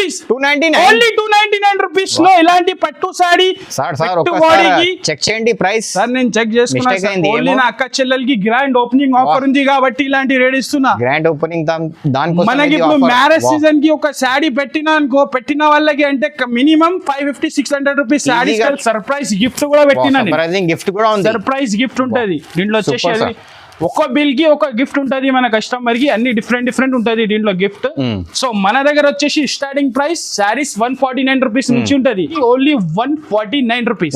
Rupees 299 only 299 rupees లో ఇలాంటి పట్టు సారీ చెక్ చేయండి ప్రైస్. సార్ నేను చెక్ చేసుకున్నా. ఓన్లీ నా అక్క చెల్లెలకి గ్రాండ్ ఓపెనింగ్ ఆఫర్ ఉంది కాబట్టి ఇలాంటి రేట్ ఇస్తున్నా. గ్రాండ్ ఓపెనింగ్ దానికోసం మనకి ఇప్పుడు మ్యారేజ్ సీజన్ కి ఒక సారీ పెట్టినా అనుకో, పెట్టిన వాళ్ళకి అంటే minimum 550-600 rupees sorry surprise gift కూడా పెట్టినా. గిఫ్ట్ కూడా ఉంది, సర్ప్రైజ్ గిఫ్ట్ ఉంటది దీంట్లో వచ్చేసి. ఒక బిల్ కి ఒక గిఫ్ట్ ఉంటది మన కస్టమర్ కి, అన్ని డిఫరెంట్ ఉంటది దీంట్లో గిఫ్ట్. సో మన దగ్గర వచ్చేసి స్టార్టింగ్ ప్రైస్ సారీస్ 149 రూపీస్ నుంచి ఉంటది. Only 149 rupees,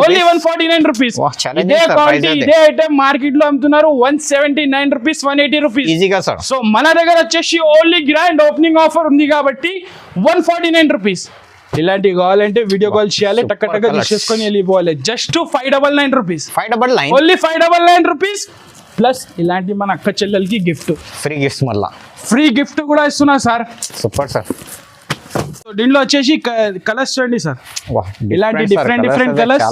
only 149 rupees. ఇదే క్వాలిటీ ఇదే ఐటమ్ మార్కెట్ లో అమ్ముతున్నారు 179 రూపీస్, 180 రూపీస్ ఈజీగా సార్. సో మన దగ్గర వచ్చేసి ఓన్లీ గ్రాండ్ ఓపెనింగ్ ఆఫర్ ఉంది కాబట్టి 149 రూపీస్. ఇలాంటి కావాలంటే వీడియో కాల్ చేయాలి, టక్క టక్క తీసేసుకొని వెళ్ళిపోవాలి. Just 599 rupees, only 599 rupees. Plus ఇలాంటి మన అక్క చెల్లెలకి గిఫ్ట్, ఫ్రీ గిఫ్ట్స్, మళ్ళా ఫ్రీ గిఫ్ట్ కూడా ఇస్తున్నా సార్. Super sir. సో దీంట్లో వచ్చేసి కలర్స్ చూడండి సార్, ఇలాంటి డిఫరెంట్ కలర్స్,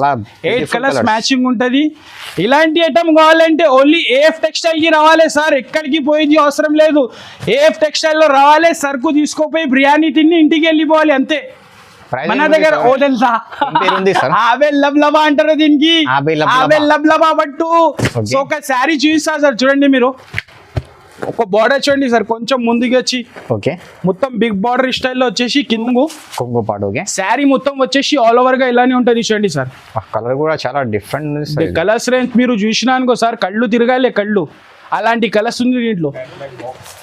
8 కలర్స్ మ్యాచింగ్ ఉంటది. ఇలాంటి ఐటమ్ కావాలంటే ఓన్లీ ఏఎఫ్ టెక్స్టైల్ కి రావాలి సార్, ఎక్కడికి పోయేది అవసరం లేదు. ఏఎఫ్ టెక్స్టైల్ లో రావాలి, సరుకు తీసుకోపోయి బిర్యానీ తిని ఇంటికి వెళ్ళిపోవాలి అంతే. మన దగ్గర లబ్లబా అంటారు దీనికి, లబ్లబా పట్టు. సో ఒక శారీ చూపిస్తా సార్, చూడండి మీరు. ఒక బార్డర్ చూడండి సార్, కొంచెం ముందుకు వచ్చి మొత్తం బిగ్ బార్డర్ స్టైల్లో వచ్చేసి కింద కొంగు పాటు శారీ మొత్తం వచ్చేసి ఆల్ ఓవర్ గా ఇలానే ఉంటది. చూడండి సార్, కలర్ కూడా చాలా డిఫరెంట్ కలర్స్ రేంజ్ మీరు చూసినా అనుకో సార్, కళ్ళు తిరగాలి కళ్ళు. అలాంటి కలర్స్ ఉంది దీంట్లో.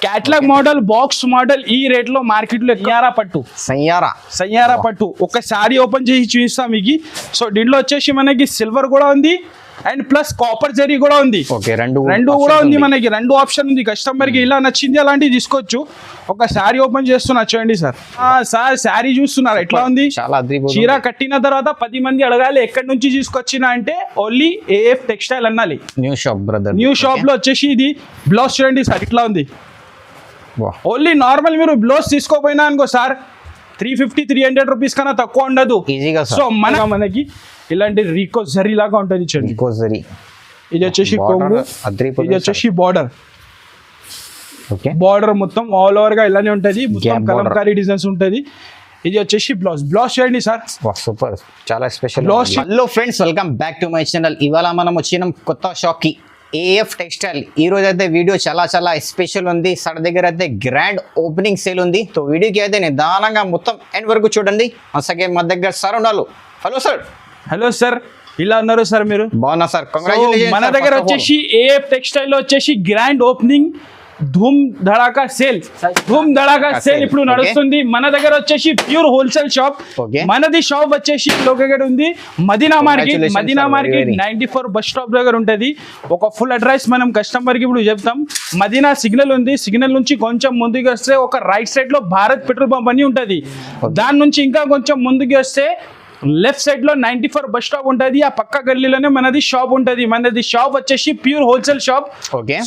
క్యాటలాగ్ మోడల్, బాక్స్ మోడల్, ఈ రేట్ లో మార్కెట్ లో సయ్యారా పట్టు. ఒక సారీ ఓపెన్ చేసి చూపిస్తా మీకు. సో దీంట్లో వచ్చేసి మనకి సిల్వర్ కూడా ఉంది అండ్ ప్లస్ కాపర్ జరీ కూడా ఉంది. రెండు కూడా ఉంది మనకి, రెండు ఆప్షన్ ఉంది. కస్టమర్ కి ఇలా నచ్చింది అలాంటివి తీసుకోవచ్చు. ఒక సారీ ఓపెన్ చేస్తున్నా చూడండి సార్. సార్ సారీ చూస్తున్నారు ఎట్లా ఉంది, చీర కట్టిన తర్వాత 10 మంది అడగాలి ఎక్కడి నుంచి తీసుకొచ్చినా అంటే ఓన్లీ ఏఎఫ్ టెక్స్టైల్ అనాలి. న్యూ షాప్ లో వచ్చేసి ఇది బ్లౌజ్ చూడండి సార్, ఇట్లా ఉంది. ఓన్లీ నార్మల్ మీరు బ్లౌజ్ తీసుకోపోయినా అనుకో సార్ 350-300 రూపీస్ కన్నా తక్కువ ఉండదు. సో మనకి ఇలాంటి రీకో జరీ లాగా ఉంటుంది చూడండి. ఇది వచ్చేసి కొంగు, ఇది వచ్చేసి బార్డర్. బార్డర్ మొత్తం ఆల్ ఓవర్ గా ఇలానే ఉంటది, మొత్తం కలంకారీ డిజైన్స్ ఉంటది. ఇది వచ్చేసి బ్లౌజ్ చూడండి సార్, సూపర్, చాలా special. Hello friends, welcome back to my channel. ఇవాళ మనం వచ్చినాం కొత్త షాప్ కి, ఏఎఫ్ టెక్స్టైల్. ఈ రోజు అయితే వీడియో చాలా స్పెషల్ ఉంది. సార్ దగ్గర అయితే గ్రాండ్ ఓపెనింగ్ సేల్ ఉంది. సో వీడియోకి అయితే నిదానంగా మొత్తం ఎండ్ వరకు చూడండి. అసలు మా దగ్గర సార్ ఉండాలి. హలో సార్, ఇలా ఉన్నారు సార్ మీరు? బాగున్నా సార్, కంగ్రాచులేషన్స్. మన దగ్గర వచ్చేసి ఏఎఫ్ టెక్స్టైల్ లో వచ్చేసి గ్రాండ్ ఓపెనింగ్ ధూమ్ ధడాకా సేల్ ఇప్పుడు నడుస్తుంది. మన దగ్గర వచ్చేసి ప్యూర్ హోల్సేల్ షాప్. మనది షాప్ వచ్చేసి లోకేట్ ఉంది మదీనా మార్కెట్ 94 బస్ స్టాప్ దగ్గర ఉంటది. ఒక ఫుల్ అడ్రస్ మనం కస్టమర్ కి ఇప్పుడు చెప్తాం. మదీనా సిగ్నల్ ఉంది, సిగ్నల్ నుంచి కొంచెం ముందుకు వస్తే ఒక రైట్ సైడ్ లో భారత్ పెట్రోల్ పంప్ అని ఉంటది. దాని నుంచి ఇంకా కొంచెం ముందుకు వస్తే లెఫ్ట్ సైడ్ లో 94 బస్ స్టాప్ ఉంటది. ఆ పక్క గల్లీలోనే మనది షాప్ ఉంటది. మనది షాప్ వచ్చేసి ప్యూర్ హోల్సేల్ షాప్.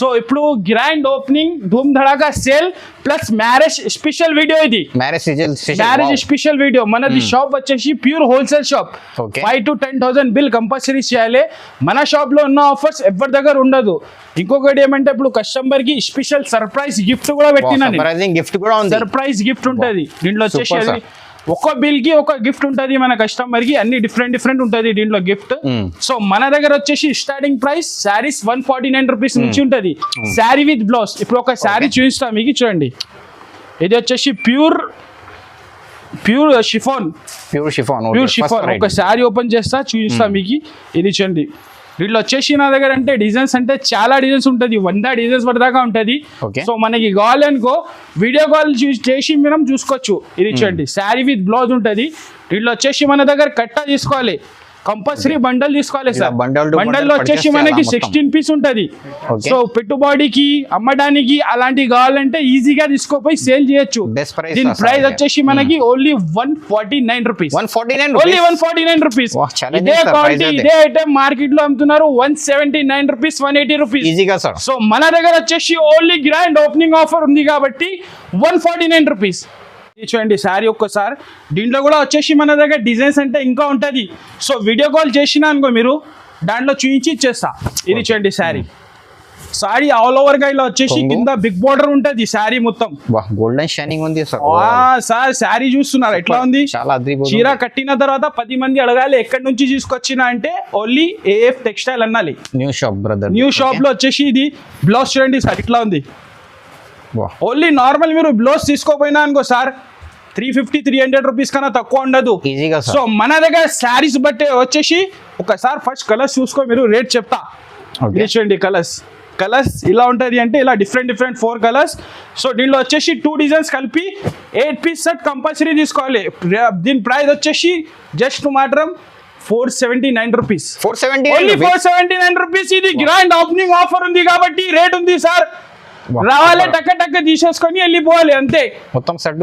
సో ఇప్పుడు గ్రాండ్ ఓపెనింగ్ ధూమ్ ధడాకా sale plus marriage special video. ఇది మ్యారేజ్ స్పెషల్ వీడియో. మనది షాప్ వచ్చేసి pure wholesale shop. 5,000 to 10,000 bill compulsory చేయాలి. మన షాప్ లో ఉన్న ఆఫర్స్ ఎవరి దగ్గర ఉండదు. ఇంకొకటి ఏమంటే ఇప్పుడు కస్టమర్ కి స్పెషల్ సర్ప్రైజ్ గిఫ్ట్ కూడా పెట్టినా. సర్ప్రైజ్ గిఫ్ట్ ఉంటది దీంట్లో వచ్చేసి. ఒక బిల్ కి ఒక గిఫ్ట్ ఉంటది మన కస్టమర్ కి, అన్ని డిఫరెంట్ ఉంటది దీంట్లో గిఫ్ట్. సో మన దగ్గర వచ్చేసి స్టార్టింగ్ ప్రైస్ శారీస్ 149 రూపీస్ నుంచి ఉంటది. Sari with blouse. ఇప్పుడు ఒక శారీ చూపిస్తా మీకు, చూడండి. ఇది వచ్చేసి ప్యూర్ షిఫాన్. ఒక శారీ ఓపెన్ చేస్తా చూపిస్తా మీకు. ఇది చూడండి. వీళ్ళు వచ్చేసి నా దగ్గర అంటే డిజైన్స్ అంటే చాలా డిజైన్స్ ఉంటుంది, 100 డిజైన్స్ పడదాకా ఉంటుంది. సో మనకి కావాలనుకో వీడియో కాల్ చేసి మనం చూసుకోవచ్చు. ఇది చూడండి, శారీ విత్ బ్లౌజ్ ఉంటుంది. వీళ్ళు వచ్చేసి మన దగ్గర కట్టా తీసుకోవాలి, కంపల్సరీ బండల్ తీసుకోవాలి సార్. బండల్ లో వచ్చేసి మనకి 16 పీస్ ఉంటది. సో పెట్టుబడికి అమ్మడానికి అలాంటివి కావాలంటే ఈజీగా తీసుకోపోయి సేల్ చేయొచ్చు. దీని ప్రైస్ వచ్చేసి మనకి ఓన్లీ 149 రూపీస్, ఓన్లీ 149 రూపీస్. ఇదే క్వాలిటీ ఇదే ఐటమ్ మార్కెట్ లో అమ్ముతున్నారు 179 రూపీస్, 180 రూపీస్. సో మన దగ్గర వచ్చేసి ఓన్లీ గ్రాండ్ ఓపెనింగ్ ఆఫర్ ఉంది కాబట్టి 149 రూపీస్. చూడండి శారీ ఒక్కసారి. దీంట్లో కూడా వచ్చేసి మన దగ్గర డిజైన్స్ అంటే ఇంకా ఉంటుంది. సో వీడియో కాల్ చేసినా అనుకో మీరు, దాంట్లో చూపించి ఇచ్చేస్తా. ఇది చూడండి శారీ. సారీ ఆల్ ఓవర్ గా ఇలా వచ్చేసి కింద బిగ్ బోర్డర్ ఉంటది శారీ మొత్తం. గోల్డెన్ షైనింగ్ ఉంది సార్. సార్ శారీ చూస్తున్నారు ఎట్లా ఉంది, చాలా అద్భుతం. చీర కట్టిన తర్వాత 10 మంది అడగాలి ఎక్కడి నుంచి తీసుకొచ్చినా అంటే ఓన్లీ ఏఎఫ్ టెక్స్టైల్ అనాలి. New shop brother. New shop లో వచ్చేసి ఇది బ్లౌజ్ చూడండి సార్ ఇట్లా ఉంది. ఓన్లీ నార్మల్ మీరు బ్లౌజ్ తీసుకోపోయినా అనుకో సార్ 350-300 రూపీస్ కన్నా తక్కువ ఉండదు ఈజీగా. సో మన దగ్గర శారీస్ బట్టే వచ్చేసి ఒకసారి ఫస్ట్ కలర్స్ చూసుకో, మీరు రేట్ చెప్తా. చూడండి కలర్స్ ఇలా ఉంటుంది అంటే ఇలా డిఫరెంట్ 4 కలర్స్. సో దీనిలో వచ్చేసి 2 డిజైన్స్ కలిపి 8 పీస్ సెట్ కంపల్సరీ తీసుకోవాలి. దీని ప్రైస్ వచ్చేసి జస్ట్ మాత్రం 479 రూపీస్. 479 రూపీస్. ఇది గ్రాండ్ ఓపెనింగ్ ఆఫర్ ఉంది కాబట్టి రేట్ ఉంది సార్. రావాలి టక్క తీసేసుకొని వెళ్ళిపోవాలి అంతే. మొత్తం సెట్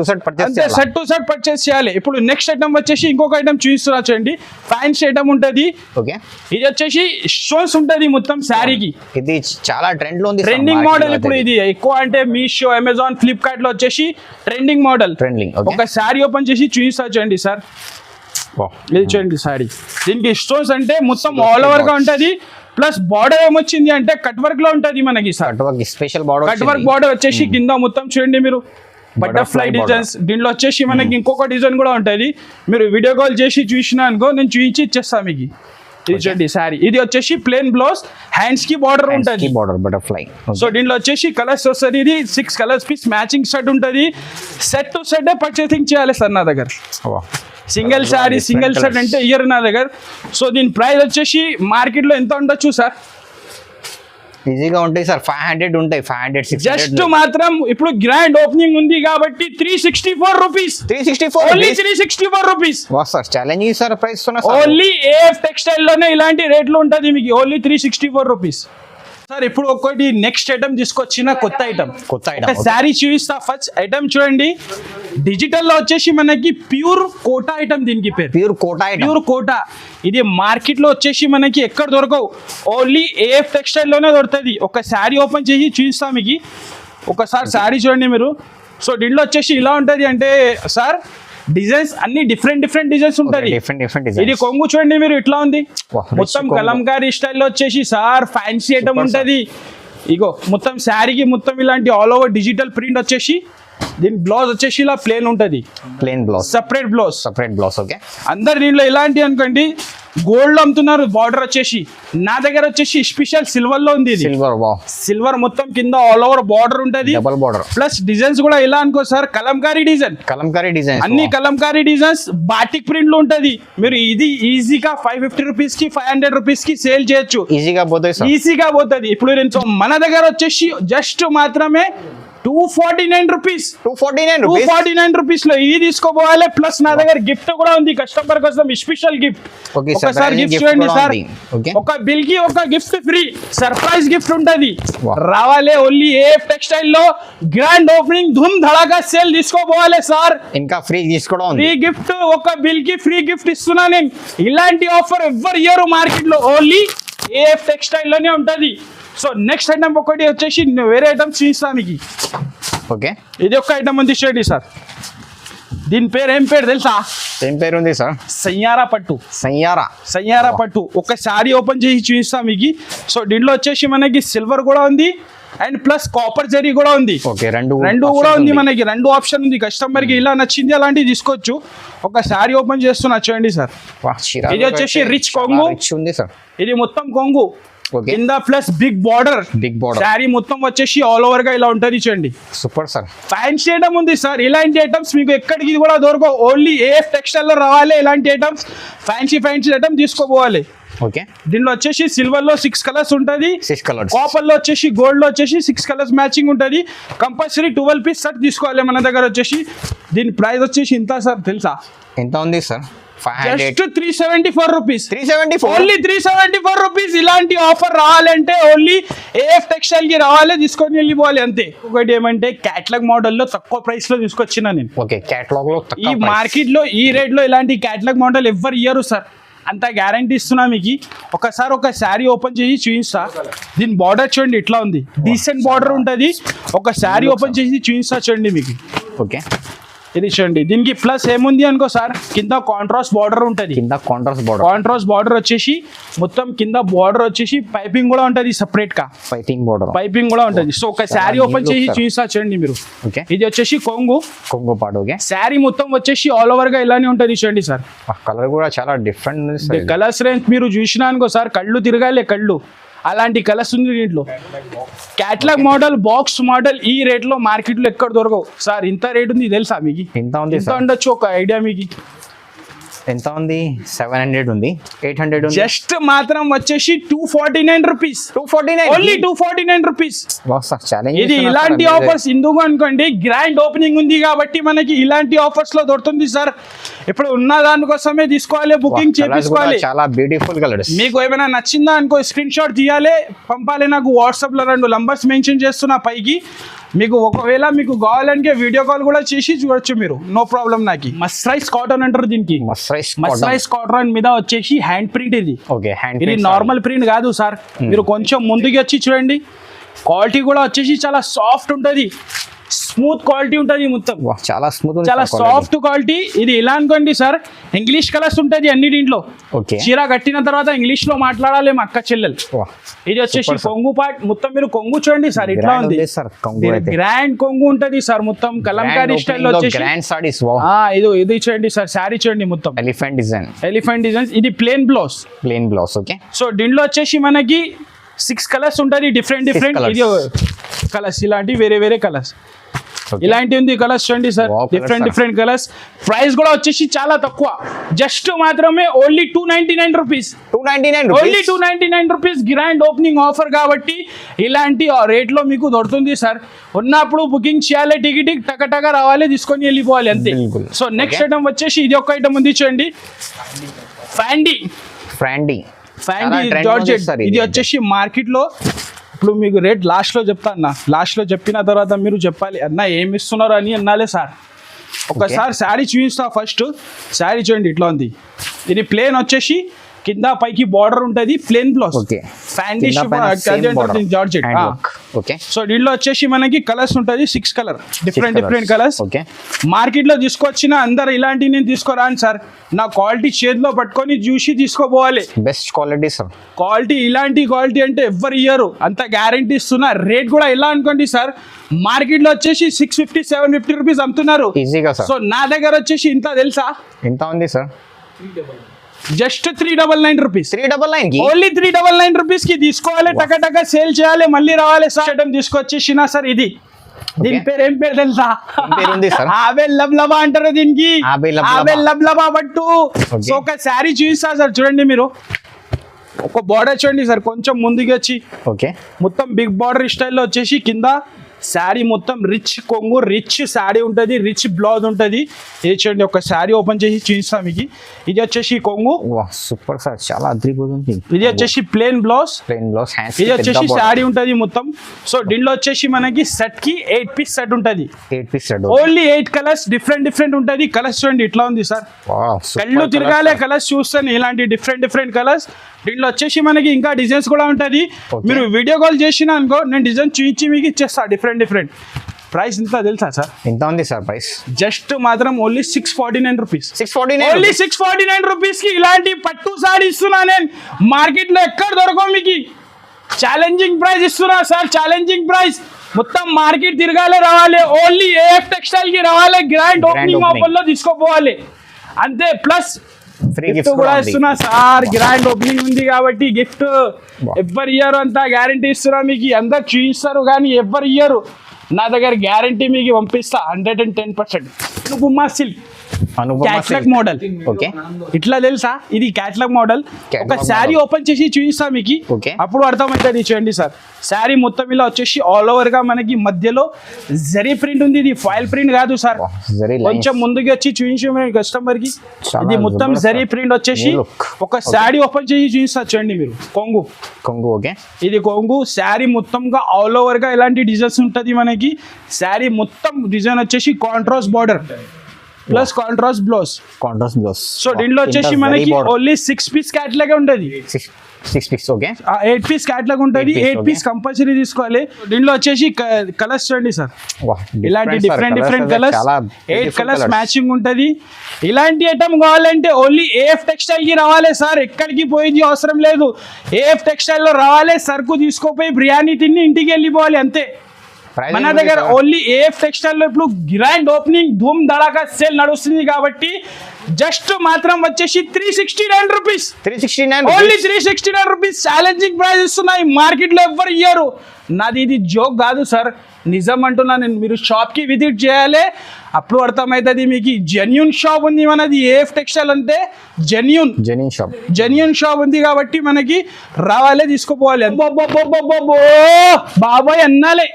టు సెట్ పర్చేస్ చేయాలి. ఇప్పుడు నెక్స్ట్ ఐటమ్ వచ్చేసి ఇంకొక ఐటమ్ చూస్తున్నా చూడండి, ఫ్యాన్సీ ఐటమ్ ఉంటది. ఓకే, ఇది వచ్చేసి స్టోన్స్ ఉంటది మొత్తం శారీకి. ఇది చాలా ట్రెండ్ లో ఉంది, ట్రెండింగ్ మోడల్. ఇప్పుడు ఇది ఎక్కువ అంటే మీషో, అమెజాన్, ఫ్లిప్కార్ట్ లో వచ్చేసి ట్రెండింగ్ మోడల్. ఒక శారీ ఓపెన్ చేసి చూపిస్తా చూడండి సార్. ఇది చూడండి శారీ, దీనికి స్టోన్స్ అంటే మొత్తం ఆల్ ఓవర్ గా ఉంటది. ప్లస్ బార్డర్ ఏమొచ్చింది అంటే కట్ వర్క్ లో ఉంటది మనకి sir. Special border, cut work border వచ్చేసి కింద మొత్తం చూడండి మీరు బటర్ఫ్లై డిజైన్స్. దీంట్లో వచ్చేసి మనకి ఇంకొక డిజైన్ కూడా ఉంటది. మీరు వీడియో కాల్ చేసి చూసినా అనుకో నేను చూపించి ఇచ్చేస్తా మీకు. ఇది చూడండి శారీ, ఇది వచ్చేసి ప్లేన్ బ్లౌజ్, హ్యాండ్స్ కి బార్డర్ ఉంటది, బటర్ఫ్లై. సో దీంట్లో వచ్చేసి కలర్స్ వస్తుంది. ఇది 6 కలర్స్ పీస్ మ్యాచింగ్ సెట్ ఉంటది. సెట్ టు సెట్ పర్చేసింగ్ చేయాలి సార్ నా దగ్గర. సింగిల్ శారీ సింగిల్ సెట్ అంటే ఇయర్ నా దగ్గర. సో దీని ప్రైస్ వచ్చేసి మార్కెట్ లో ఎంత ఉండొచ్చు సార్? ఈజీగా ఉంటాయి సార్, 500 ఉంటాయి, 500 జస్ట్ మాత్రం ఇప్పుడు గ్రాండ్ ఓపెనింగ్ ఉంది కాబట్టి 364 rupees. 364 rupees. Sir challenging sir price. Only AF textile లోనే ఇలాంటి రేట్లు ఉంటది మీకు. Only 364 rupees sir. ఇప్పుడు ఒకటి నెక్స్ట్ ఐటమ్ తీసుకొచ్చిన కొత్త ఐటమ్ శారీ చూపిస్తా. ఫస్ట్ ఐటమ్ చూడండి, డిజిటల్ లో వచ్చేసి మనకి ప్యూర్ కోటా ఐటమ్. దీనికి పేరు ప్యూర్ కోటా. ఇది మార్కెట్ లో వచ్చేసి మనకి ఎక్కడ దొరకవు, ఓన్లీ ఏఎఫ్ టెక్స్టైల్ లోనే దొరుకుతుంది. ఒక శారీ ఓపెన్ చేసి చూపిస్తా మీకు. ఒకసారి శారీ చూడండి మీరు. సో దీంట్లో వచ్చేసి ఇలా ఉంటది అంటే సార్ డిజైన్స్ అన్ని డిఫరెంట్ డిజైన్స్ ఉంటుంది. ఇది కొంగు చూడండి మీరు ఇట్లా ఉంది, మొత్తం కలంకారీ స్టైల్లో వచ్చేసి సార్ ఫ్యాన్సీ ఐటమ్ ఉంటది. ఇగో మొత్తం శారీకి మొత్తం ఇలాంటి ఆల్ ఓవర్ డిజిటల్ ప్రింట్ వచ్చేసి. దీని బ్లౌజ్ వచ్చేసి ఇలా ప్లేన్ ఉంటది, సెపరేట్ బ్లౌజ్. ఓకే, అందరు దీంట్లో ఇలాంటి అనుకోండి గోల్డ్ లో అమ్ముతున్నారు. బార్డర్ వచ్చేసి నా దగ్గర వచ్చేసి స్పెషల్ సిల్వర్ లో ఉంది. సిల్వర్ మొత్తం కింద ఆల్ ఓవర్ బార్డర్ ఉంటది, ప్లస్ డిజైన్స్ కూడా ఇలా అనుకో సార్ కలంకారీ డిజైన్. అన్ని కలంకారీ డిజైన్స్ బాటిక్ ప్రింట్ లో ఉంటది. మీరు ఇది ఈజీగా 550 రూపీస్ కి 500 రూపీస్ కి సేల్ చేయొచ్చు. ఈజీగా పోతుంది. ఇప్పుడు నేను మన దగ్గర వచ్చేసి జస్ట్ మాత్రమే 249 రూపీస్ లో ఇది తీసుకోపోవాలి. ప్లస్ నా దగ్గర గిఫ్ట్ కూడా ఉంది కస్టమర్ కోసం, స్పెషల్ గిఫ్ట్. ఒకసారి గిఫ్ట్ చూడండి సార్, ఒక బిల్ కి ఒక గిఫ్ట్ ఫ్రీ, సర్ప్రైజ్ గిఫ్ట్ ఉంటది. రావాలి ఓన్లీ ఏఎఫ్ టెక్స్టైల్ లో గ్రాండ్ ఓపెనింగ్ ధూమ్ ధడాకా సేల్ తీసుకోపోవాలి సార్. ఇంకా ఫ్రీ తీసుకోవడం, ఫ్రీ గిఫ్ట్, ఒక బిల్ కి ఫ్రీ గిఫ్ట్ ఇస్తున్నా నేను. ఇలాంటి ఆఫర్ ఎవరు ఇయర్ మార్కెట్ లో, ఓన్లీ ఏఎఫ్ టెక్స్టైల్ లోనే ఉంటది. సో నెక్స్ట్ ఐటమ్ ఒకటి వచ్చేసి వేరే ఐటమ్ చూపిస్తా మీకు. ఓకే, ఇది ఒక ఐటమ్ ఉంది చూడండి సార్. దీని పేరు ఏం పేరు తెలుసా? ఏం పేరు ఉంది సార్? సయ్యారా పట్టు. ఒక శారీ ఓపెన్ చేసి చూపిస్తా మీకు. సో దీంట్లో వచ్చేసి మనకి సిల్వర్ కూడా ఉంది అండ్ ప్లస్ కాపర్ జరీ కూడా ఉంది. రెండు కూడా ఉంది మనకి, 2 ఆప్షన్ ఉంది. కస్టమర్ కి ఇలా నచ్చింది అలాంటివి తీసుకోవచ్చు. ఒక శారీ ఓపెన్ చేస్తున్నా చూడండి సార్. ఇది వచ్చేసి రిచ్ కొంగు. ఇది మొత్తం కొంగు కింద ప్లస్ బిగ్ బార్డర్. శారీ మొత్తం వచ్చేసి ఆల్ ఓవర్ గా ఇలా ఉంటది చూడండి. Super sir. ఫ్యాన్సీ ఐటమ్ ఉంది సార్. ఇలాంటి ఐటమ్స్ మీకు ఎక్కడికి కూడా దొరకవు. ఓన్లీ ఏఎఫ్ టెక్స్టైల్ లో రావాలి. ఇలాంటి ఐటమ్స్ ఫ్యాన్సీ ఐటమ్ తీసుకోపోవాలి. ఓకే, దీనిలో వచ్చేసి సిల్వర్ లో 6 కలర్స్ ఉంటది, కాపర్ లో వచ్చేసి గోల్డ్ లో వచ్చేసి 6 కలర్స్ మ్యాచింగ్ ఉంటది. కంపల్సరీ 12 పీస్ సెట్ తీసుకోవాలి మన దగ్గర వచ్చేసి. దీని ప్రైస్ వచ్చేసి ఇంత సార్ తెలుసా? ఎంత ఉంది sir? Just 374 rupees. Only 374 rupees. ఇలాంటి ఆఫర్ రావాలంటే ఓన్లీ ఏఎఫ్ టెక్స్టైల్ కి రావాలి, తీసుకొని వెళ్ళిపోవాలి అంతే. ఒకటి ఏమంటే క్యాటలాగ్ మోడల్ లో తక్కువ ప్రైస్ లో తీసుకొచ్చిన నేను. ఈ మార్కెట్ లో ఈ రేట్ లో ఇలాంటి క్యాటలాగ్ మోడల్ ఎవరు ఇయ్యరు సార్, అంత గ్యారంటీ ఇస్తున్నా మీకు. ఒకసారి ఒక శారీ ఓపెన్ చేసి చూపిస్తా. దీని బార్డర్ చూడండి ఇట్లా ఉంది, డీసెంట్ బార్డర్ ఉంటది. ఒక శారీ ఓపెన్ చేసి చూపిస్తా చూడండి మీకు. ఓకే, ఇది చూడండి. దీనికి ప్లస్ ఏముంది అనుకో సార్, కింద కాంట్రాస్ట్ బార్డర్ ఉంటది. కింద కాంట్రాస్ట్ బార్డర్. కాంట్రాస్ట్ బార్డర్ వచ్చేసి మొత్తం కింద బార్డర్ వచ్చేసి పైపింగ్ కూడా ఉంటది సెపరేట్ గా. Piping border. పైపింగ్ కూడా ఉంటది. సో ఒక శారీ ఓపెన్ చేసి చూసా చూడండి మీరు. ఓకే. ఇది వచ్చేసి కొంగు పాటు. ఓకే. శారీ మొత్తం వచ్చేసి ఆల్ ఓవర్ గా ఇలానే ఉంటది చూడండి సార్. కలర్ కూడా చాలా డిఫరెంట్ ఉంది. కలర్స్ రేంజ్ మీరు చూసినా అనుకో సార్, కళ్ళు తిరగాలి కళ్ళు. అలాంటి కలర్స్ ఉంది దీంట్లో. క్యాటలాగ్ మోడల్, బాక్స్ మోడల్ ఈ రేట్ లో మార్కెట్ లో ఎక్కడ దొరకవు సార్. ఇంత రేట్ ఉంది తెలుసా మీకు? ఎంత ఉంది? ఎంత ఉండొచ్చు ఒక ఐడియా మీకు? ఎంత ఉంది? 700 ఉంది, 800 ఉంది. జస్ట్ మాత్రం వచ్చేసి 249 రూపీస్. 249 only 249 rupees. ఇది ఇలాంటి ఆఫర్స్ ఎందుకు అనుకోండి, గ్రాండ్ ఓపెనింగ్ ఉంది కాబట్టి మనకి ఇలాంటి ఆఫర్స్ లో దొరుకుతుంది సార్. ఇప్పుడు ఉన్న దానికోసమే తీసుకోవాలి, బుకింగ్ చేయించుకోవాలి. చాలా బ్యూటిఫుల్ కలర్స్. మీకు ఏమైనా నచ్చిందా అనుకో, స్క్రీన్ షాట్ తీయాలి, పంపాలి నాకు. వాట్సాప్ లో 2 నంబర్స్ మెన్షన్ చేస్తున్నా పైకి. మీకు ఒకవేళ మీకు కావాలంటే వీడియో కాల్ కూడా చేసి చూడొచ్చు మీరు, నో ప్రాబ్లం. నాకు మస్రైజ్ కాటన్ అంటారు దీనికి. మస్రైజ్ కాటన్ మీద వచ్చేసి హ్యాండ్ ప్రింట్ ఇది. ఓకే. ఇది నార్మల్ ప్రింట్ కాదు సార్. మీరు కొంచెం ముందుకు వచ్చి చూడండి, క్వాలిటీ కూడా వచ్చేసి చాలా సాఫ్ట్ ఉంటది, స్మూత్ క్వాలిటీ ఉంటది మొత్తం. చాలా స్మూత్, చాలా సాఫ్ట్ క్వాలిటీ. ఇది ఎలా అనుకోండి సార్, ఇంగ్లీష్ కలర్స్ ఉంటది అన్ని దీంట్లో. చీర కట్టిన తర్వాత ఇంగ్లీష్ లో మాట్లాడాలి మా అక్క చెల్లెలు. ఇది వచ్చేసి కొంగు పార్ట్ మొత్తం. మీరు కొంగు చూడండి సార్, ఇట్లా ఉంది. గ్రాండ్ కొంగు ఉంటది సార్ మొత్తం, కలంకారీ స్టైల్ వచ్చేసి. ఇది చూడండి సార్, శారీ చూడంండి మొత్తం ఎలిఫెంట్ డిజైన్స్. ఇది ప్లేన్ బ్లౌజ్. ఓకే. సో దీంట్లో వచ్చేసి మనకి 6 కలర్స్ ఉంటది, డిఫరెంట్ ఇది కలర్స్, ఇలాంటి వేరే కలర్స్. ఇలాంటి ఉంది కలర్స్ చూడండి సార్, డిఫరెంట్ కలర్స్. ప్రైస్ కూడా వచ్చేసి చాలా తక్కువ, జస్ట్ మాత్రమే only 299 rupees. Only 299 rupees. Grand opening offer కాబట్టి ఇలాంటి రేట్ లో మీకు దొరుకుతుంది సార్. ఉన్నప్పుడు బుకింగ్ చేయాలి, టికెట్ టక రావాలి, తీసుకొని వెళ్ళిపోవాలి అంతే. సో నెక్స్ట్ ఐటమ్ వచ్చేసి ఇది ఒక ఐటమ్ ఉంది చూడండి, ఫ్యాండీ జార్జెట్. ఇది వచ్చేసి మార్కెట్ లో ఇప్పుడు మీకు రేట్ లాస్ట్ లో చెప్తా అన్న. లాస్ట్ లో చెప్పిన తర్వాత మీరు చెప్పాలి అన్న ఏమి ఇస్తున్నారు అని అన్నాలే సార్. ఒకసారి శారీ చూపిస్తా. ఫస్ట్ శారీ చూడండి ఇట్లా ఉంది. ఇది ప్లేన్ వచ్చేసి కింద పైకి బార్డర్ ఉంటది, ప్లేన్ బ్లౌజ్. ఫ్యాండీ జార్జెట్. సో దీంట్లో వచ్చేసి మనకి కలర్స్ ఉంటది, 6 కలర్, డిఫరెంట్ కలర్స్. మార్కెట్ లో తీసుకొచ్చిన అందరు ఇలాంటి నేను తీసుకురాను సార్. నా క్వాలిటీ చేతిలో పట్టుకొని చూసి తీసుకోపోవాలి. Best quality sir. క్వాలిటీ ఇలాంటి క్వాలిటీ అంటే ఎవరు ఇయ్యరు, అంత గ్యారంటీ ఇస్తున్నా. రేట్ కూడా ఎలా అనుకోండి సార్, మార్కెట్ లో వచ్చేసి 650-750 రూపీస్ అమ్ముతున్నారు ఈజీగా. సో నా దగ్గర వచ్చేసి ఇంత తెలుసా? ఎంత ఉంది sir? Just 399 rupees. 399 only 399 rupees కి తీసుకోవాలి, టక సేల్ చేయాలి, మళ్ళీ రావాలి సార్. తీసుకొచ్చేసిన సార్ ఇది. దీని పేరు ఏం పేరు తెలుసా? ఆబెల్ లబ్లబా అంటారు దీనికి. ఆబెల్ లబ్లబా బట్టు. సో ఒక శారీ చూపిస్తా సార్, చూడండి మీరు. ఒక బార్డర్ చూడండి సార్, కొంచెం ముందుకు వచ్చి. ఓకే. మొత్తం బిగ్ బార్డర్ స్టైల్లో వచ్చేసి కింద శారీ మొత్తం రిచ్ కొంగు, రిచ్ శారీ ఉంటుంది, రిచ్ బ్లౌజ్ ఉంటుంది. ఇది చూడండి, ఒక శారీ ఓపెన్ చేసి చూపిస్తాం మీకు. ఇది వచ్చేసి కొంగు. సూపర్ సార్, చాలా అద్భుతంగా. ఇది వచ్చేసి ప్లేన్ బ్లౌజ్. ఇది వచ్చేసి శారీ ఉంటుంది మొత్తం. సో దీంట్లో వచ్చేసి మనకి సెట్ కి 8 పీస్ సెట్ ఉంటుంది. ఓన్లీ 8 కలర్స్, డిఫరెంట్ ఉంటుంది. కలర్స్ చూడండి ఇట్లా ఉంది సార్, కళ్ళు తిరగాలే కలర్స్ చూస్తాను. ఇలాంటి డిఫరెంట్ కలర్స్. దీంట్లో వచ్చేసి మనకి ఇంకా డిజైన్స్ కూడా ఉంటుంది. మీరు వీడియో కాల్ చేసినా అనుకో, నేను డిజైన్ చూపించి మీకు ఇచ్చేస్తా డిఫరెంట్. ప్రైస్ ఎంత తెలుసా సార్? ఎంత ఉంది సార్ ప్రైస్? జస్ట్ మాత్రం ఓన్లీ 649 రూపీస్. 649 ఓన్లీ 649 రూపీస్ కి ఇలాంటి పట్టు సారీ ఇస్తున్నా నేను. మార్కెట్ లో ఎక్కడ దొరకవు మీకు. ఛాలెంజింగ్ ప్రైస్ ఇస్తున్నా సార్, ఛాలెంజింగ్ ప్రైస్. మొత్తం మార్కెట్ తిరగాలి, రావాలి. ఓన్లీ ఏఎఫ్ టెక్స్టైల్ కి రావాలి, గ్రాండ్ ఓపెనింగ్ ఆఫర్ లో తీసుకోపోవాలి అంతే. ప్లస్ గిఫ్ట్ కూడా ఇస్తున్నా సార్, గ్రాండ్ ఓపెనింగ్ ఉంది కాబట్టి గిఫ్ట్ ఎవ్వరు ఇయ్యరు, అంతా గ్యారంటీ ఇస్తున్నా మీకు. అందరు చూపిస్తారు కానీ ఎవ్వరు ఇయ్యరు. నా దగ్గర గ్యారంటీ మీకు పంపిస్తా 110%. Anupama silk catalogue model. Okay. ఇట్లా తెలుసా, ఇది క్యాట్లాగ్ మోడల్. ఒక శారీ ఓపెన్ చేసి చూపిస్తా మీకు, అప్పుడు అర్థమవుతుంది. చూడండి సార్, శారీ మొత్తం ఇలా వచ్చేసి ఆల్ ఓవర్ గా మనకి మధ్యలో జరీ ప్రింట్ ఉంది. ఇది ఫాయిల్ ప్రింట్ కాదు సార్. కొంచెం ముందుకు వచ్చి చూపించాము కస్టమర్ కి. ఇది మొత్తం జరీ ప్రింట్ వచ్చేసి ఒక శారీ ఓపెన్ చేసి చూపిస్తా చూడండి మీరు. కొంగు. ఓకే. ఇది కొంగు. శారీ మొత్తంగా ఆల్ ఓవర్ గా ఇలాంటి డిజైన్స్ ఉంటది మనకి. శారీ మొత్తం డిజైన్ వచ్చేసి contrast border plus contrast blouse. So దీంట్లో వచ్చేసి మనకి ఓన్లీ 6 పీస్ క్యాట్లాగ్ ఉంటది. 6 పీస్ ఓకే 8 పీస్ క్యాట్లాగ్ ఉంటుంది. 8 piece, 8 పీస్ కంపల్సరీ తీసుకోవాలి. దీంట్లో వచ్చేసి కలర్స్ చూడండి సార్, వాహ్ ఇలాంటి డిఫరెంట్ కలర్స్, చాలా 8 కలర్స్ మ్యాచింగ్ ఉంటది. ఇలాంటి ఐటమ్ కావాలంటే ఓన్లీ ఏఎఫ్ టెక్స్టైల్ కి రావాలి సార్, ఎక్కడికి పోయింది అవసరం లేదు. ఏఎఫ్ టెక్స్టైల్ లో రావాలి, సరుకు తీసుకోపోయి బిర్యానీ తిని ఇంటికి వెళ్ళిపోవాలి అంతే. మన దగ్గర ఓన్లీ ఏఎఫ్ టెక్స్టైల్ లో ఇప్పుడు గ్రాండ్ ఓపెనింగ్ ధూమ్ ధడాకా సేల్ నడుస్తుంది కాబట్టి జస్ట్ మాత్రం వచ్చేసి 369 rupees, 369 only 369 rupees challenging price ఇస్తున్నాయి. మార్కెట్ లో ఎవ్వరు ఇయ్యరు. నాది ఇది జోక్ కాదు సార్, నిజం అంటున్నా నేను. మీరు షాప్ కి విజిట్ చేయాలి, అప్పుడు అర్థమవుతుంది మీకు. జెన్యూన్ షాప్ ఉంది మనది. ఏఎఫ్ టెక్స్టైల్ అంటే జెన్యూన్ షాప్ ఉంది కాబట్టి మనకి రావాలి, తీసుకోపోవాలి. బాబాయ్ అన్నాలే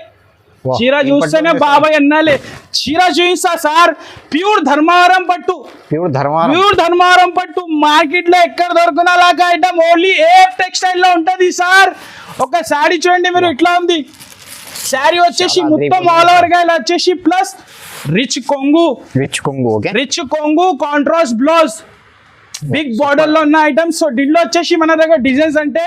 చీర చూస్తేనే బాబాయ్ అన్నాలే. చీర చూయిస్తా సార్, ప్యూర్ ధర్మవరం పట్టు మార్కెట్ లో ఎక్కడ దొరుకునా లాగా ఐటమ్ ఓన్లీ ఏఎఫ్ టెక్స్టైల్ లో ఉంటది సార్. ఒక శారీ చూడండి మీరు, ఇట్లా ఉంది శారీ వచ్చేసి మొత్తం ఆల్ ఓవర్ గా ఇలా వచ్చేసి ప్లస్ రిచ్ కొంగు కాంట్రాస్ట్ బ్లౌజ్, బిగ్ బార్డర్ లో ఉన్న ఐటమ్స్. సో దీంట్లో వచ్చేసి మన దగ్గర డిజైన్స్ అంటే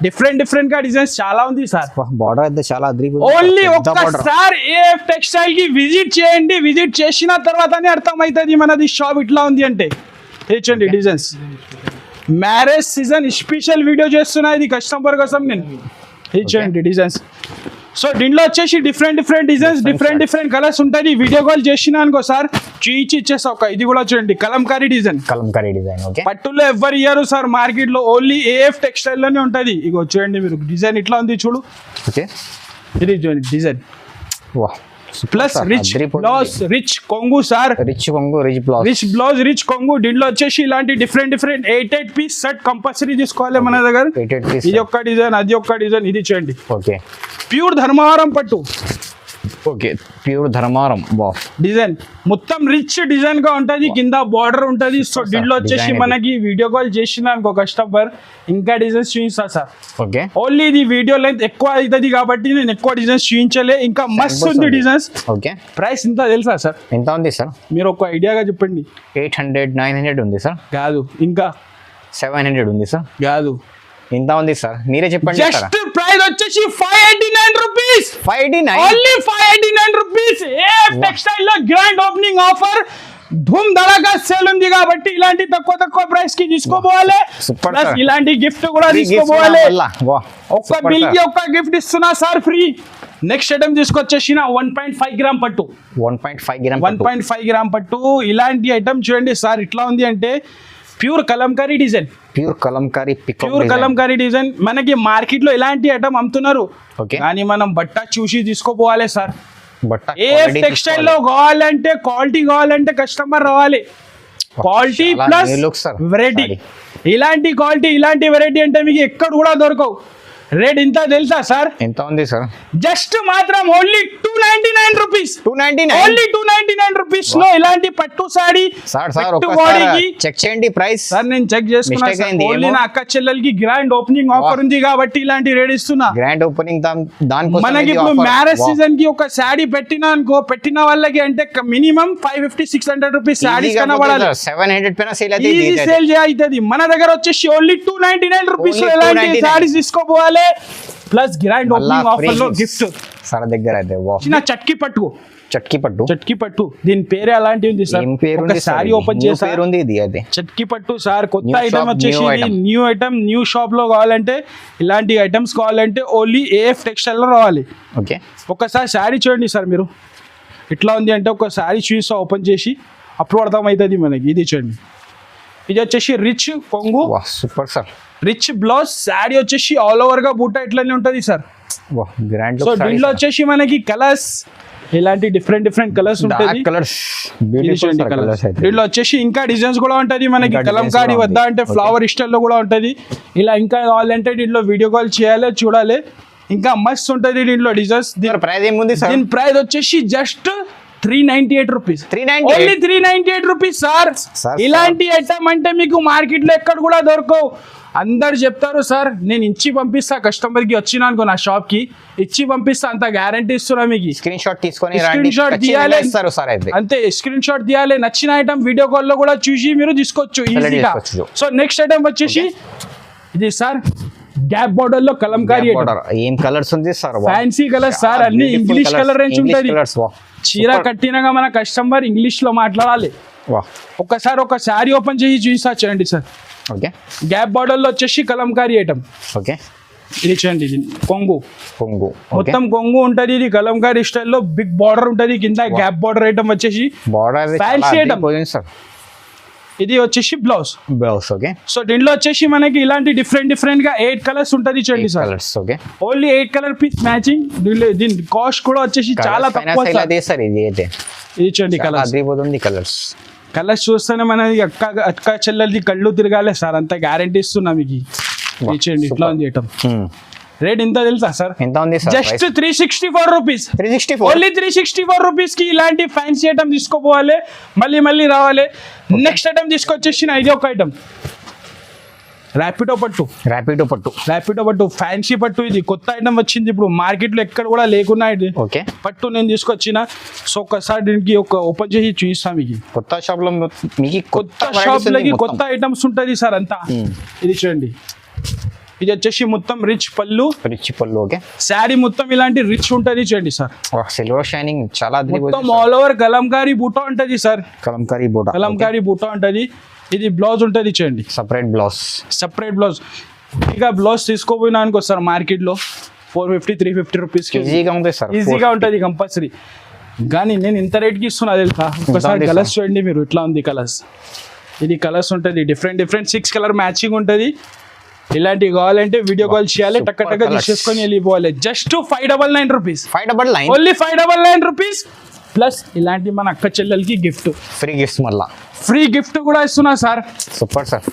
డిఫరెంట్ గా డిజైన్స్ చాలా ఉంది సార్. బార్డర్ అయితే చాలా ఓన్లీ ఒక్కసారి ఏఎఫ్ టెక్స్టైల్ కి విజిట్ చేయండి. విజిట్ చేసిన తర్వాతనే అర్థమవుతుంది మనది షాప్ ఇట్లా ఉంది అంటే. తెచ్చండి designs. Marriage season special video చేస్తున్నా ఇది కస్టమర్ కోసం నేను. తెచ్చండి డిజైన్స్. సో దీంట్లో వచ్చేసి డిఫరెంట్ డిజైన్స్, డిఫరెంట్ కలర్స్ ఉంటుంది. వీడియో కాల్ చేసినా అనుకో సార్ చూయించి ఇచ్చేస్తా. ఒక ఇది కూడా చూడండి, కలంకారీ డిజైన్ ఓకే. పట్టులో ఎవరు ఇయ్యారు సార్ మార్కెట్ లో, ఓన్లీ ఏఎఫ్ టెక్స్టైల్ లోనే ఉంటది. ఇగో చూడండి మీరు, డిజైన్ ఇట్లా ఉంది చూడు. ఓకే, ఇది చూడండి డిజైన్. వాహ్, ప్లస్ రిచ్ కొంగు సార్, రిచ్ బ్లౌజ్ రిచ్ కొంగు. దీంట్లో వచ్చేసి ఇలాంటి డిఫరెంట్ 8 పీస్ సెట్ కంపల్సరీ తీసుకోవాలి మన దగ్గర. ఇది ఒక్క డిజైన్, అది ఒక్క డిజైన్. ఇది చూడండి, ఓకే, ప్యూర్ ధర్మవరం పట్టు. ఓకే, ప్యూర్ ధర్మవరం డిజైన్ మొత్తం రిచ్ డిజైన్ గా ఉంటది, కింద బార్డర్ ఉంటది. సో దీంట్లో వచ్చేసి మనకి వీడియో కాల్ చేసిన అనుకో కస్టమర్, ఇంకా డిజైన్స్ చూపిస్తా సార్. ఓకే, ఓన్లీ ఇది వీడియో లెంత్ ఎక్కువ అవుతుంది కాబట్టి నేను ఎక్కువ డిజైన్స్ చూపించలే. ఇంకా మస్తు ఉంది డిజైన్స్. ఓకే, ప్రైస్ ఇంత తెలుసా సార్? ఎంత ఉంది సార్? మీరు ఒక ఐడియాగా చెప్పండి. 800 900 ఉంది సార్? కాదు, ఇంకా 700 ఉంది సార్? కాదు, ఎంత ఉంది సార్? మీరే చెప్పండి. జస్ట్ ప్రైస్ వచ్చేసి 589 rupees. 589, only 589 rupees. AF textile లో గ్రాండ్ ఓపెనింగ్ ఆఫర్, ధూమ్ ధడాకా సేల్ ఉంది కాబట్టి ఇలాంటి తక్కువ ప్రైస్ కి తీసుకోపోవాలి. ప్లస్ ఇలాంటి గిఫ్ట్ కూడా తీసుకోపోవాలి. ఒక్క బిల్ కి ఒక్క గిఫ్ట్ ఇస్తున్నా సార్ ఫ్రీ. నెక్స్ట్ ఐటమ్ తీసుకొచ్చేసిన 1.5 గ్రామ్ పట్టు. 1.5 గ్రామ్ పట్టు. ఇలాంటి ఐటమ్ చూడండి సార్, ఇట్లా ఉంది అంటే ప్యూర్ కలంకారీ డిజైన్. మనకి మార్కెట్ లో ఇలాంటి ఐటమ్ అమ్ముతున్నారు, కానీ మనం బట్ట చూసి తీసుకోపోవాలి సార్. ఏఎఫ్ టెక్స్టైల్ లో క్వాలిటీ కావాలంటే కస్టమర్ రావాలి. Quality plus variety. ఇలాంటి క్వాలిటీ ఇలాంటి వెరైటీ అంటే మీకు ఎక్కడ కూడా దొరకవు. రేట్ ఇంత తెలుసా సార్? ఎంత ఉంది సార్? జస్ట్ మాత్రం ఓన్లీ 299 రూపీస్. ఓన్లీ 299 రూపీస్ లో ఇలాంటి పట్టు సారీ. చెక్ చేయండి ప్రైస్. సార్ నేను చెక్ చేసుకున్నాను. ఓన్లీ నా అక్క చెల్లెలకి గ్రాండ్ ఓపెనింగ్ ఆఫర్ ఉంది కాబట్టి ఇలాంటి రేట్ ఇస్తున్నా. గ్రాండ్ ఓపెనింగ్ మనకి ఇప్పుడు మ్యారేజ్ సీజన్ కి ఒక శారీ పెట్టిన వాళ్ళకి అంటే మినిమం 550-600 రూపీస్ శారీస్ కనబడాలి. 700 పైన సేల్ అవుతుంది. మన దగ్గర వచ్చేసి ఓన్లీ 299 రూపీస్ లో ఇలాంటి శారీస్ తీసుకోపోవాలి. ప్లస్ గ్రాండ్ ఓపెనింగ్ ఆఫర్ లో గిఫ్ట్ సార్ దగ్గర అయితే చిన్న చట్కీ పట్టు. దీని పేరే అలాంటి ఉంది సార్. సారీ ఓపెన్ చేసారు, చట్కీ పట్టు సార్. కొత్త ఐటమ్ వచ్చేసి న్యూ ఐటమ్, న్యూ షాప్ లో కావాలంటే ఇలాంటి ఐటమ్స్ కావాలంటే ఓన్లీ ఏఎఫ్ టెక్స్టైల్ లో రావాలి. ఓకే, ఒకసారి శారీ చూడండి సార్ మీరు, ఇట్లా ఉంది అంటే ఒక శారీ చూసి ఓపెన్ చేసి అప్పుడు అర్థమవుతుంది మనకి. ఇది చూడండి, ఇది వచ్చేసి రిచ్ కొంగు. Super sir. Rich blouse. Sari వచ్చేసి ఆల్ ఓవర్ గా బూటా ఇట్లానే ఉంటది సార్. సో దీంట్లో వచ్చేసి మనకి కలర్స్ ఇలాంటి డిఫరెంట్ కలర్స్ ఉంటాయి. దీంట్లో వచ్చేసి ఇంకా డిజైన్స్ కూడా ఉంటది మనకి. కలంకారీ వద్ద అంటే ఫ్లవర్ స్టైల్ లో కూడా ఉంటది. ఇలా ఇంకా కావాలంటే దీంట్లో వీడియో కాల్ చేయాలి, చూడాలి. ఇంకా మస్త్ ఉంటది దీంట్లో డిజైన్స్. దీని ప్రైస్ వచ్చేసి just 398 rupees. Only 398 rupees sir. ఇలాంటి ఐటమ్ అంటే మీకు మార్కెట్ లో ఎక్కడ కూడా దొరకవు. అందరు చెప్తారు సార్ నేను ఇచ్చి పంపిస్తా, కస్టమర్ కి వచ్చినా అనుకో నా షాప్ కి ఇచ్చి పంపిస్తా, అంత గ్యారంటీ ఇస్తున్నా మీకు. స్క్రీన్ షాట్ తీసుకొని తీయాలి అంతే, స్క్రీన్ షాట్ తీయాలి. నచ్చిన ఐటమ్ వీడియో కాల్ లో కూడా చూసి మీరు తీసుకోవచ్చు ఈజీగా. సో నెక్స్ట్ ఐటమ్ వచ్చేసి ఇది సార్ గ్యాప్ బార్డర్ లో కలంకారీ బార్డర్ ఏం కలర్స్ ఉంది సార్ ఫ్యాన్సీ కలర్స్ సార్ అన్ని ఇంగ్లీష్ కలర్ రేంజ్ ఉంటది చీర కట్టినాక మన కస్టమర్ ఇంగ్లీష్ లో మాట్లాడాలి ఒక్కసారి ఒక శారీ ఓపెన్ చేసి చూపించండి సార్ ఓకే గ్యాప్ బార్డర్ లో వచ్చేసి కలంకారీ ఐటమ్ ఓకే ఇది చూడండి ఇది కొంగు కొంగు మొత్తం కొంగు ఉంటది ఇది కలంకారీ స్టైల్లో బిగ్ బార్డర్ ఉంటది కింద గ్యాప్ బార్డర్ ఐటమ్ వచ్చేసి బార్డర్ ఫ్యాన్సీ ఐటమ్ సార్ ఇది వచ్చేసి బ్లౌజ్ ఓకే సో దీంట్లో వచ్చేసి మనకి ఇలాంటి డిఫరెంట్ గా 8 కలర్స్ ఉంటది చూడండి sir colours okay only 8 colour piece matching దీని కాస్ట్ కూడా వచ్చేసి చాలా తక్కువ సార్ ఇది అయితే ఇది చూడండి కలర్స్ అదిరిపోతుంది కలర్స్ చూస్తేనే మనది అక్క చెల్లెలది కళ్ళు తిరగాలి సార్ అంత గ్యారంటీ ఇస్తున్నా మీకు ఇది చూడండి ఇట్లా ఉంది ఐటమ్ రేట్ ఎంత తెలుసా సార్ ఎంత ఉంది జస్ట్ 364 రూపీస్ 364 ఓన్లీ 364 రూపీస్ కి ఇలాంటి ఫ్యాన్సీ ఐటమ్ తీసుకోపోవాలి మళ్ళీ రావాలి నెక్స్ట్ ఐటమ్ తీసుకొచ్చేసి ఇది ఒక ఐటమ్ ర్యాపిడో పట్టు ఫ్యాన్సీ పట్టు ఇది కొత్త ఐటమ్ వచ్చింది ఇప్పుడు మార్కెట్ లో ఎక్కడ కూడా లేకున్నా ఇది ఓకే పట్టు నేను తీసుకొచ్చిన సో ఒక్కసారి దీనికి ఒక ఓపెన్ చేసి చూపిస్తాను మీకు కొత్త షాప్ లో మీకు కొత్త షాప్ లోకి కొత్త ఐటమ్స్ ఉంటది సార్ అంతా ఇది చూడండి ఇది వచ్చేసి మొత్తం రిచ్ పళ్ళు ఓకే శారీ మొత్తం ఇలాంటి రిచ్ ఉంటది చూడండి సార్ సిల్వర్ షైనింగ్ చాలా మొత్తం ఆల్ ఓవర్ కలంకారీ బూటా ఉంటది సార్ కలంకారీ బూటా ఉంటది ఇది బ్లౌజ్ ఉంటది చూడండి సెపరేట్ బ్లౌజ్ ఇక బ్లౌజ్ తీసుకోపోయినా అనుకో సార్ మార్కెట్ లో 450-350 రూపీస్ ఈజీగా ఉంటది కంపల్సరీ కానీ నేను ఇంత రేట్ కి ఇస్తున్నా తెలుసా ఒకసారి కలర్స్ చూడండి మీరు ఇట్లా ఉంది కలర్స్ ఇది కలర్స్ ఉంటది డిఫరెంట్ 6 కలర్ మ్యాచింగ్ ఉంటది ఇలాంటి కావాలంటే వీడియో కాల్ చేయాలి టక్క తీసేసుకొని వెళ్ళిపోవాలి just 599 rupees only 599 rupees plus ఇలాంటి మన అక్క చెల్లెలకి గిఫ్ట్ ఫ్రీ గిఫ్ట్ కూడా ఇస్తున్నా సార్ సూపర్ సార్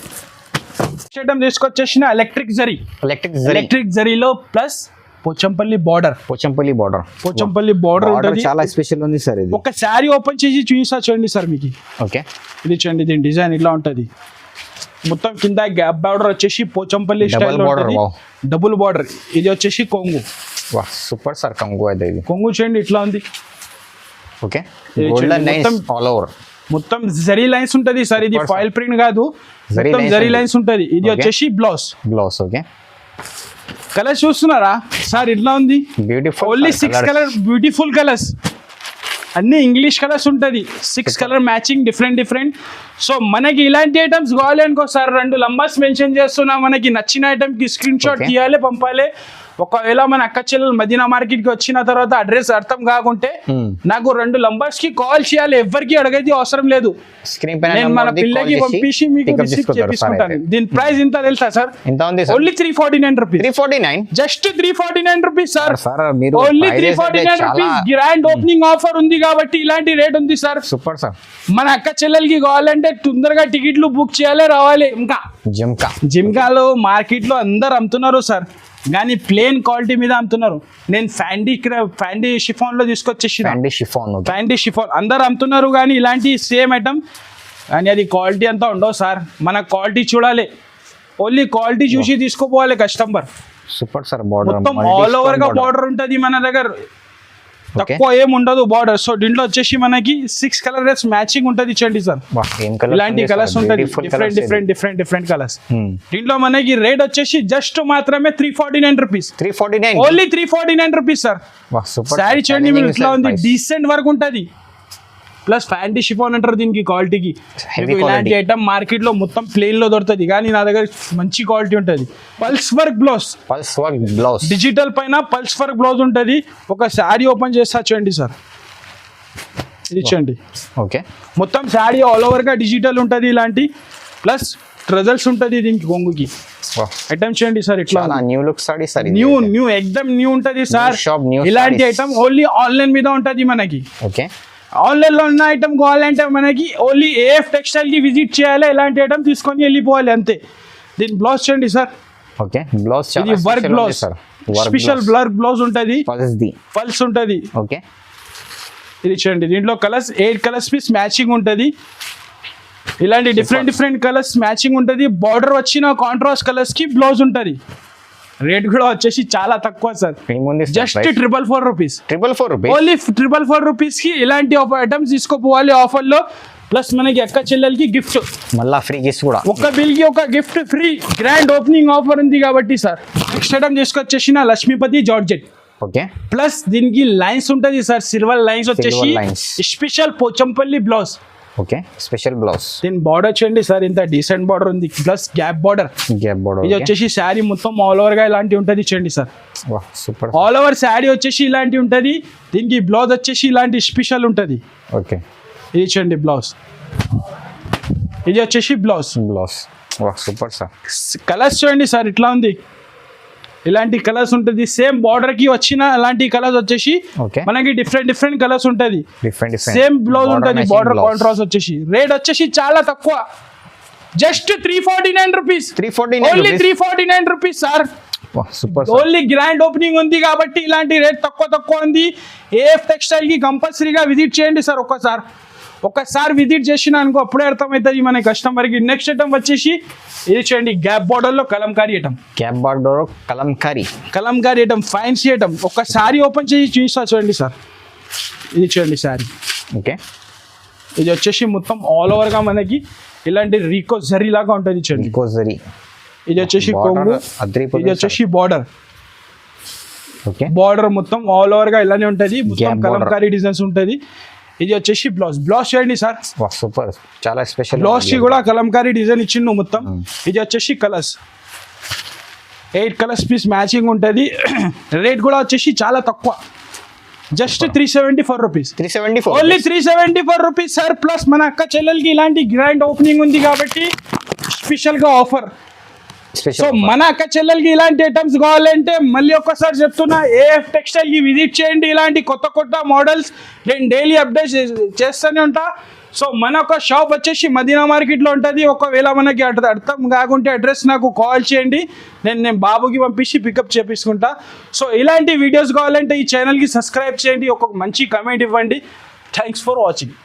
ఐటమ్ తీసుకొచ్చేసిన ఎలక్ట్రిక్ జరీలో ప్లస్ పోచంపల్లి బార్డర్ ఉంటుంది చాలా స్పెషల్ ఉంది సార్ ఇది ఒక శారీ ఓపెన్ చేసి చూడండి సార్ మీకు ఓకే ఇది చూడండి దీని డిజైన్ ఇలా ఉంటది మొత్తం కింద గ్యాప్ బార్డర్ వచ్చేసి పోచంపల్లి స్టైల్ డబుల్ బార్డర్ ఇది వచ్చేసి కొంగు సూపర్ సార్ కొంగు చూడండి ఇట్లా ఉంది ఓకే మొత్తం జరీ లైన్స్ ఉంటది సార్ ఇది ఫాయిల్ ప్రింట్ కాదు మొత్తం జరీ లైన్స్ ఉంటది ఇది వచ్చేసి బ్లౌజ్ ఓకే కలర్స్ చూస్తున్నారా సార్ ఇట్లా ఉంది ఓన్లీ 6 కలర్ బ్యూటిఫుల్ కలర్స్ అన్ని ఇంగ్లీష్ కలర్స్ ఉంటుంది 6 కలర్ మ్యాచింగ్ డిఫరెంట్ సో మనకి ఇలాంటి ఐటమ్స్ కావాలి అనుకో సార్ 2 నంబర్స్ మెన్షన్ చేస్తున్నా మనకి నచ్చిన ఐటమ్కి స్క్రీన్ షాట్ తీయాలి పంపాలి ఒకవేళ మన అక్క చెల్లెలు మదీనా మార్కెట్ కి వచ్చిన తర్వాత అడ్రస్ అర్థం కాకుంటే నాకు 2 నంబర్స్ కి కాల్ చేయాలి ఎవరికి అడగేది అవసరం లేదు నేను మన పిల్లకి పంపించి మీకు రిసీవ్ చేపించుకుంటాను దీని ప్రైస్ ఎంత తెలుసా sir only 349 rupees just 349 rupees sir only 349 rupees grand opening offer ఉంది కాబట్టి ఇలాంటి రేట్ ఉంది సార్ సూపర్ సార్ మన అక్క చెల్లెలకి కావాలంటే తొందరగా టికెట్లు బుక్ చేయాలి రావాలి ఇంకా జిమ్కాలో మార్కెట్ లో అందరు అమ్ముతున్నారు సార్ కానీ ప్లేన్ క్వాలిటీ మీద అమ్ముతున్నారు నేను ఫ్యాండీ షిఫాన్ లో తీసుకొచ్చేసి ఫ్యాండీ షిఫాన్ అందరు అమ్ముతున్నారు కానీ ఇలాంటి సేమ్ ఐటమ్ కానీ అది క్వాలిటీ అంతా ఉండవు సార్ మన క్వాలిటీ చూడాలి ఓన్లీ క్వాలిటీ చూసి తీసుకోపోవాలి కస్టమర్ సూపర్ సార్ బార్డర్ మొత్తం ఆల్ ఓవర్ గా బార్డర్ ఉంటది మన దగ్గర తక్కువ ఏం ఉండదు బార్డర్ సో దీంట్లో వచ్చేసి మనకి 6 కలర్స్ మ్యాచింగ్ ఉంటది చూడండి సార్ ఇలాంటి కలర్స్ ఉంటది డిఫరెంట్ కలర్స్ దీంట్లో మనకి రేట్ వచ్చేసి జస్ట్ మాత్రమే 349 rupees only 349 rupees sir sari చూడండి మీరు ఇట్లా ఉంది డీసెంట్ వర్క్ ఉంటది ప్లస్ ఫ్యాంటీ షిఫాన్ అంటారు దీనికి క్వాలిటీకి ఇలాంటి ఐటమ్ మార్కెట్ లో మొత్తం ప్లెయిన్ లో దొరుకుతుంది కానీ నా దగ్గర మంచి క్వాలిటీ ఉంటుంది పల్స్ వర్క్ బ్లౌజ్ డిజిటల్ పైన పల్స్ వర్క్ బ్లౌజ్ ఉంటుంది ఒక శారీ ఓపెన్ చేస్తా చూడండి సార్ ఇది చూడండి ఓకే మొత్తం శారీ ఆల్ ఓవర్ గా డిజిటల్ ఉంటుంది ఇలాంటి ప్లస్ ట్రెజల్స్ ఉంటుంది దీనికి కొంగుకి ఐటమ్ చూడండి సార్ ఇట్లా new look sari sir new ఎక్దమ్ న్యూ ఉంటుంది సార్ ఇలాంటి ఐటమ్ ఓన్లీ ఆన్లైన్ మీద ఉంటుంది మనకి ఓకే ఆన్లైన్ లో ఉన్న ఐటమ్ కావాలంటే మనకి ఓన్లీ ఏఎఫ్ టెక్స్టైల్ కి విజిట్ చేయాలి ఇలాంటి ఐటమ్ తీసుకొని వెళ్ళిపోవాలి అంతే దీని బ్లౌజ్ చూడండి సార్ ఓకే బ్లౌజ్ ఇది work blouse special work blouse ఉంటుంది పల్స్ ఉంటుంది ఓకే ఇది చూడండి దీంట్లో కలర్స్ 8 కలర్స్ పీస్ మ్యాచింగ్ ఉంటుంది ఇలాంటి డిఫరెంట్ కలర్స్ మ్యాచింగ్ ఉంటుంది బార్డర్ వచ్చిన కాంట్రాస్ట్ కలర్స్ కి బ్లౌజ్ ఉంటుంది రేట్ కూడా వచ్చేసి చాలా తక్కువ sir just 444 rupees only 444 rupees కి ఇలాంటి ఐటమ్స్ తీసుకోపోవాలి ఆఫర్ లో ప్లస్ మనకి అక్క చెల్లెలకి గిఫ్ట్, మళ్ళా ఫ్రీ గిఫ్ట్స్ కూడా. ఒక్క బిల్ కి ఒక gift free. Grand opening offer ఉంది కాబట్టి సార్. నెక్స్ట్ ఐటమ్ తీసుకొచ్చేసిన లక్ష్మీపతి జార్జెట్. ఓకే, ప్లస్ దీనికి లైన్స్ ఉంటుంది సార్, సిల్వర్ లైన్స్ వచ్చేసి special Pochampally blouse. Okay, special blouse. దీని బార్డర్ చూడండి సార్, ఇంత డీసెంట్ బార్డర్ ఉంది, ప్లస్ గ్యాప్ బార్డర్. ఇది వచ్చేసి శారీ మొత్తం ఆల్ ఓవర్ గా ఇలాంటి ఉంటుంది చూడండి sir. Super. All over sari వచ్చేసి ఇలాంటి ఉంటుంది, దీనికి బ్లౌజ్ వచ్చేసి ఇలాంటి స్పెషల్ ఉంటుంది. ఓకే, ఇది చూడండి బ్లౌజ్, ఇది వచ్చేసి బ్లౌజ్. Super sir. కలర్స్ చూడండి సార్ ఇట్లా ఉంది, ఇలాంటి కలర్స్ ఉంటుంది. సేమ్ బార్డర్ కి వచ్చిన అలాంటి కలర్స్ వచ్చేసి మనకి డిఫరెంట్ కలర్స్ ఉంటుంది. సేమ్ బ్లౌజ్ ఉంటుంది, బార్డర్ కాంట్రాస్ట్ వచ్చేసి. రేట్ వచ్చేసి చాలా తక్కువ, just 349 rupees. Only 349 rupees sir. Only grand opening ఉంది కాబట్టి ఇలాంటి రేట్ తక్కువ ఉంది. ఏఎఫ్ టెక్స్టైల్ కి కంపల్సరీగా విజిట్ చేయండి సార్. ఒక్కసారి విజిట్ చేసిన అనుకో అప్పుడే అర్థమవుతుంది మన కస్టమర్ కి. నెక్స్ట్ ఐటమ్ వచ్చేసి ఇది చూడండి, గ్యాప్ బార్డర్ లో Kalamkari item. Kalamkari item, fancy item. ఒక్కసారి ఓపెన్ చేసి చూస్తా చూడండి సార్. ఇది చూడండి సారీ. ఓకే, ఇది వచ్చేసి మొత్తం ఆల్ ఓవర్ గా మనకి ఇలాంటి రీకో జరీ లాగా ఉంటుంది చూడండి. ఇది వచ్చేసి కొంగు, ఇది వచ్చేసి బార్డర్. బార్డర్ మొత్తం ఆల్ ఓవర్ గా ఇలానే ఉంటుంది, మొత్తం కలంకారీ డిజైన్స్ ఉంటుంది. ఇది వచ్చేసి బ్లౌజ్ చూడండి సార్. సూపర్, చాలా స్పెషల్. బ్లౌజ్ కి కూడా కలంకారీ డిజైన్ ఇచ్చిండు మొత్తం. ఇది వచ్చేసి కలర్స్ 8 కలర్స్ పీస్ మ్యాచింగ్ ఉంటుంది. రేట్ కూడా వచ్చేసి చాలా తక్కువ, just 374 rupees. Only 374 rupees sir. Plus మన అక్క చెల్లెలకి ఇలాంటి గ్రాండ్ ఓపెనింగ్ ఉంది కాబట్టి స్పెషల్ గా ఆఫర్. సో మన అక్క చెల్లెలకి ఇలాంటి ఐటమ్స్ కావాలంటే మళ్ళీ ఒక్కసారి చెప్తున్నా, ఏఎఫ్ టెక్స్టైల్ కి విజిట్ చేయండి. ఇలాంటి కొత్త మోడల్స్ నేను డైలీ అప్డేట్ చేస్తూనే ఉంటా. సో మన ఒక షాప్ వచ్చేసి మదీనా మార్కెట్లో ఉంటుంది. ఒకవేళ మనకి అర్థం కాకుంటే అడ్రస్ నాకు కాల్ చేయండి, నేను బాబుకి పంపించి పికప్ చేపించుకుంటా. సో ఇలాంటి వీడియోస్ కావాలంటే ఈ ఛానల్కి సబ్స్క్రైబ్ చేయండి, ఒక మంచి కమెంట్ ఇవ్వండి. Thanks for watching.